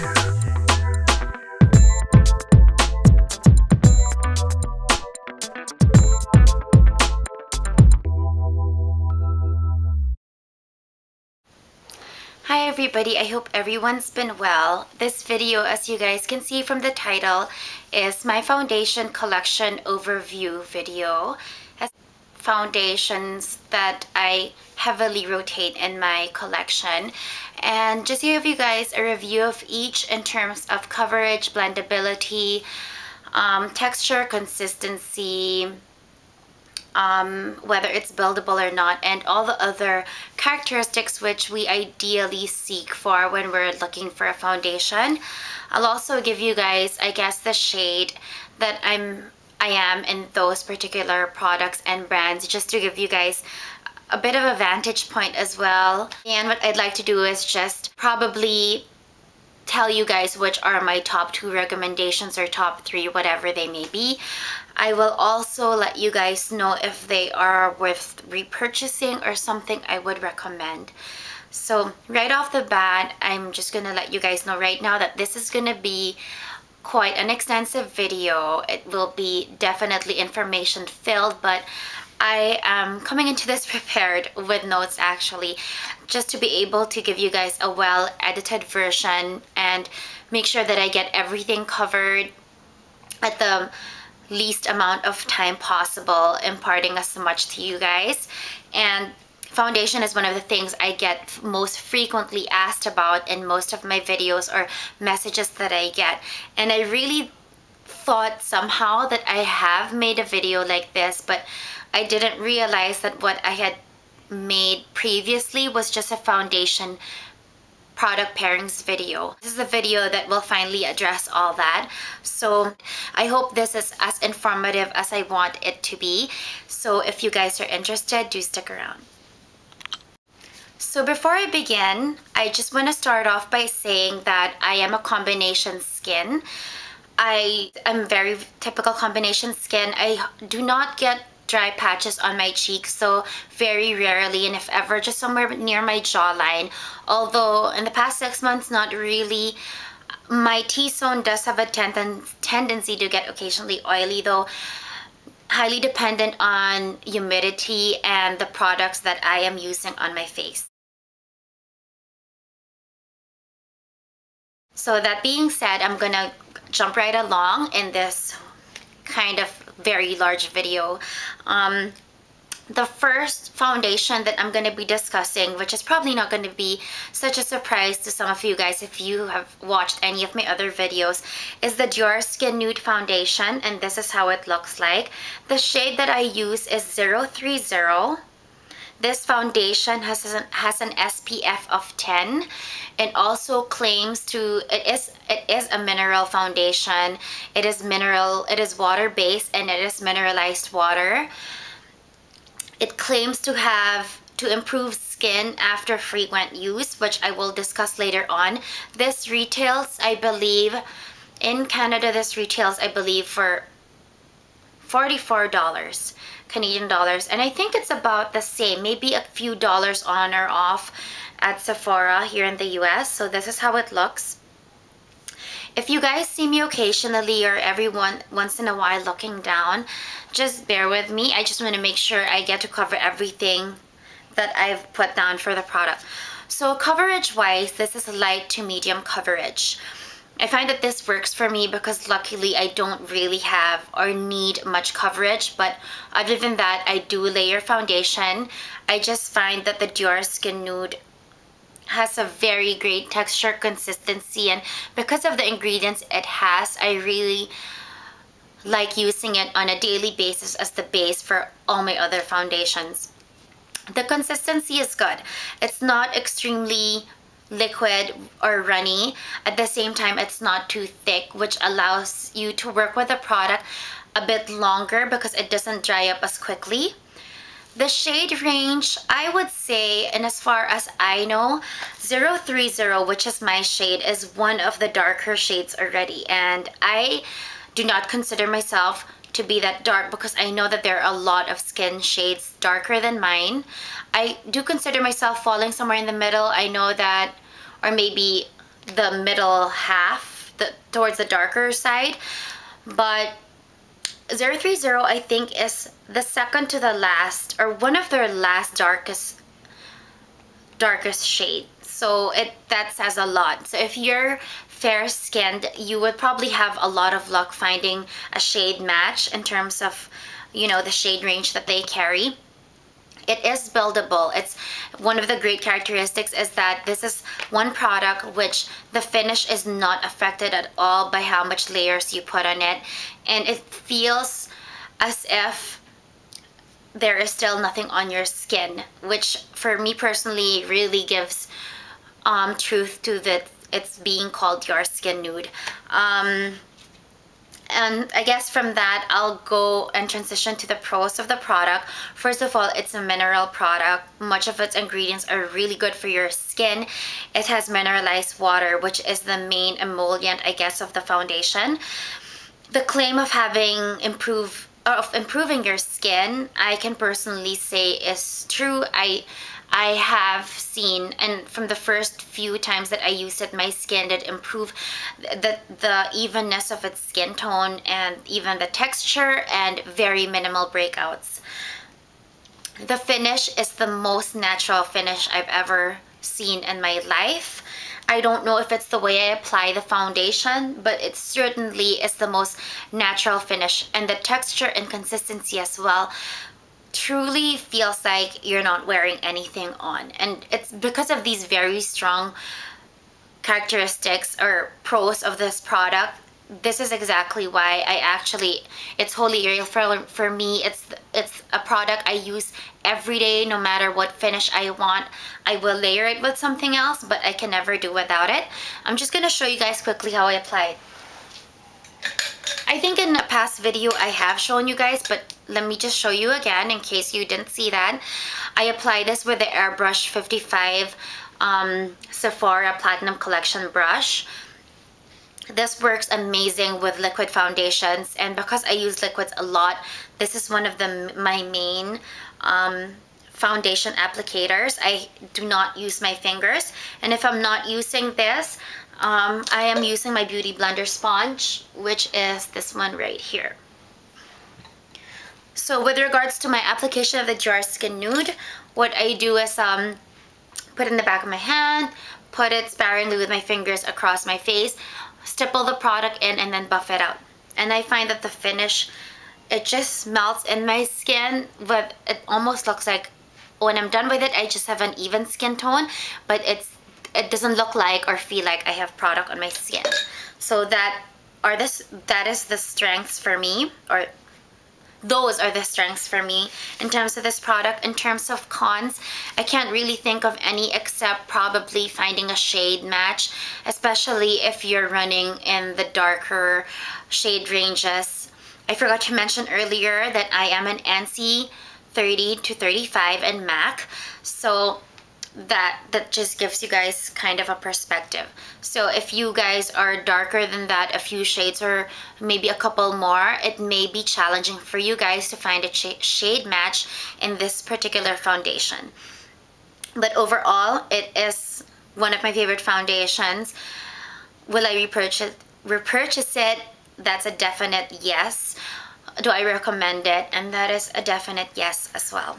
Hi everybody, I hope everyone's been well. This video, as you guys can see from the title, is my foundation collection overview video. Has foundations that I heavily rotate in my collection, and just to give you guys a review of each in terms of coverage, blendability, texture, consistency, whether it's buildable or not, and all the other characteristics which we ideally seek for when we're looking for a foundation. I'll also give you guys, I guess, the shade that I am in those particular products and brands, just to give you guys a bit of a vantage point as well. And what I'd like to do is just probably tell you guys which are my top 2 recommendations or top 3, whatever they may be. I will also let you guys know if they are worth repurchasing or something I would recommend. So right off the bat, I'm just gonna let you guys know right now that this is gonna be quite an extensive video. It will be definitely information filled, but I am coming into this prepared with notes actually, just to be able to give you guys a well edited version and make sure that I get everything covered at the least amount of time possible, imparting as much to you guys. And foundation is one of the things I get most frequently asked about in most of my videos or messages that I get, and I really thought somehow that I have made a video like this, but I didn't realize that what I had made previously was just a foundation product pairings video. This is a video that will finally address all that. So I hope this is as informative as I want it to be. So if you guys are interested, do stick around. So before I begin, I just want to start off by saying that I am a combination skin. I am very typical combination skin. I do not get dry patches on my cheeks, so very rarely, and if ever, just somewhere near my jawline. Although in the past 6 months, not really. My T-zone does have a tendency to get occasionally oily, though highly dependent on humidity and the products that I am using on my face. So that being said, I'm gonna jump right along in this kind of very large video. The first foundation that I'm going to be discussing, which is probably not going to be such a surprise to some of you guys if you have watched any of my other videos, is the Dior Skin Nude Foundation, and this is how it looks like. The shade that I use is 030. This foundation has an SPF of 10, and also claims to, it is a mineral foundation. It is water based, and it is mineralized water. It claims to improve skin after frequent use, which I will discuss later on. This retails, I believe, in Canada, this retails, I believe, for $44 Canadian dollars, and I think it's about the same, maybe a few dollars on or off at Sephora here in the US. So this is how it looks. If you guys see me occasionally or once in a while looking down, just bear with me. I just want to make sure I get to cover everything that I've put down for the product. So coverage wise, this is light to medium coverage. I find that this works for me because luckily I don't really have or need much coverage, but other than that, I do layer foundation. I just find that the Dior Skin Nude has a very great texture, consistency, and because of the ingredients it has, I really like using it on a daily basis as the base for all my other foundations. The consistency is good. It's not extremely liquid or runny. At the same time, it's not too thick, which allows you to work with the product a bit longer because it doesn't dry up as quickly. The shade range, I would say, and as far as I know, 030, which is my shade, is one of the darker shades already, and I do not consider myself to be that dark because I know that there are a lot of skin shades darker than mine. I do consider myself falling somewhere in the middle. I know that, or maybe the middle half, towards the darker side. But 030 I think is the second to the last, or one of their last darkest shade. So that says a lot. So if you're fair skinned, you would probably have a lot of luck finding a shade match in terms of, you know, the shade range that they carry. It is buildable. It's one of the great characteristics is that this is one product which the finish is not affected at all by how much layers you put on it, and it feels as if there is still nothing on your skin, which for me personally really gives truth to that it's being called Your Skin Nude. And I guess from that, I'll go and transition to the pros of the product. First of all, it's a mineral product. Much of its ingredients are really good for your skin. It has mineralized water, which is the main emollient, I guess, of the foundation. The claim of improving your skin, I can personally say is true. I have seen, and from the first few times that I used it, my skin did improve. The evenness of its skin tone and even the texture, and very minimal breakouts. The finish is the most natural finish I've ever seen in my life. I don't know if it's the way I apply the foundation, but it certainly is the most natural finish, and the texture and consistency as well truly feels like you're not wearing anything on. And it's because of these very strong characteristics or pros of this product. This is exactly why it's holy grail for me. It's a product I use every day, no matter what finish I want. I will layer it with something else, but I can never do without it. I'm just gonna show you guys quickly how I apply it. I think in a past video I have shown you guys, but let me just show you again in case you didn't see that. I apply this with the Airbrush 55 Sephora Platinum Collection brush. This works amazing with liquid foundations, and because I use liquids a lot, this is one of my main foundation applicators. I do not use my fingers, and if I'm not using this, I am using my Beauty Blender sponge, which is this one right here. So with regards to my application of the Your Skin Nude, what I do is put it in the back of my hand, put it sparingly with my fingers across my face, stipple the product in, and then buff it out. And I find that the finish, it just melts in my skin, but it almost looks like when I'm done with it, I just have an even skin tone, but it doesn't look like or feel like I have product on my skin. So that is the strengths for me, or those are the strengths for me in terms of this product. In terms of cons, I can't really think of any except probably finding a shade match, especially if you're running in the darker shade ranges. I forgot to mention earlier that I am an NC 30 to 35 in MAC, so that just gives you guys kind of a perspective. So if you guys are darker than that, a few shades or maybe a couple more, it may be challenging for you guys to find a shade match in this particular foundation. But overall, it is one of my favorite foundations. Will I repurchase it? That's a definite yes. Do I recommend it? And that is a definite yes as well.